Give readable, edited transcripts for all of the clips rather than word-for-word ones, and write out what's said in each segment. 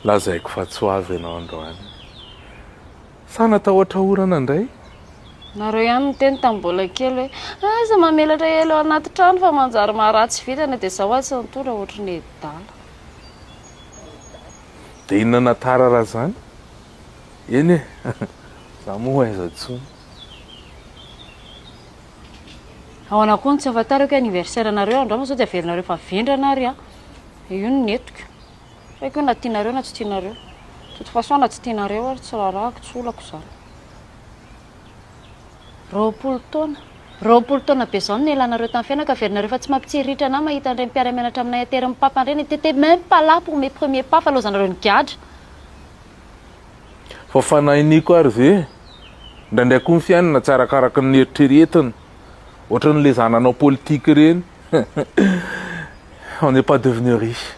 lazaiko fa tsy ho avy ianao androany. Sa natahotra orana indray? Nareo ihany miteny tamin'ny mbola kely hoe aza mamelatra elo anaty trano fa manjary maharatsy vitana dia zaho azy nitondra ohatran'ny edala. Dia inona natara raha zany? Eny e, za moa aiza intsony. Ao anakoa tsy afatarako anniversaire anareo androany sao dia averinareo fa vindrana ary io ny netiko. Saiko hoe na tianareo na tsy tianareo. De toute façon na tsy tianareo ary tsy rarahako tsy olako zany. Roapolo taona be zao ny elanareo tamin'ny fiainana ka averinareo fa tsy mampitsiriritra anahy mahita an'ireny mpiara-mianatra aminay ateryn'ny papa ireny. T'étais même pas là pour mes premiers pas fa lozanareo ny gadra. Fa fanahiniko ary ve? Ndraindray koa ny fiainana tsarakaraka ny eritreretina. Ohatran'le zananao politique ireny. On n'est pas devenu riche.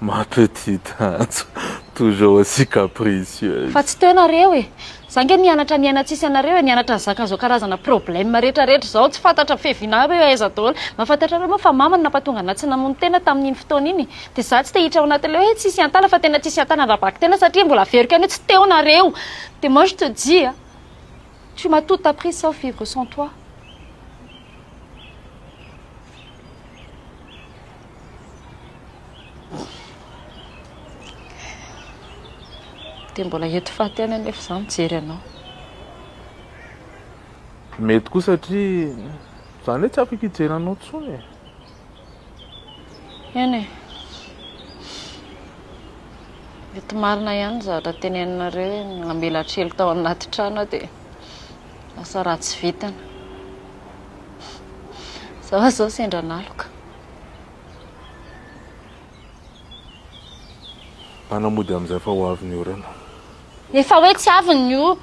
Ma petite Antso, toujours aussi capricieuse. Fa tsy teo nareo e. Za nge nianatra niaina tsisy anareo e, nianatra zaka zao karazana problème rehetrarehetra zao tsy fantatra fevinareo aiza daholo. Mahafantatra reo moa fa mama nampatonga anahy tsy namono tena tamin'iny fotoana iny. Dia za tsy te hiditra ao anaty le hoe tsisy antala fa tena tsisy antala rabaky tena satria mbola veriko any tsy teo nareo. Dia moi je te dis, tu m'as tout appris sauf vivre sans toi. Dia mbola eto faty any anefa za mijery anao. Mety koa satria zany hoe tsy afaka hijeranao intsony e. Eny e. Mety marina ihany zavatra teneninareo hoe namela trelo tao anaty trano dia lasa ratsy vitana. Zaho zao sendra naloka. Mpanamody amin'izay fa ho avy ny orana. Efa hoe tsy avy ny io.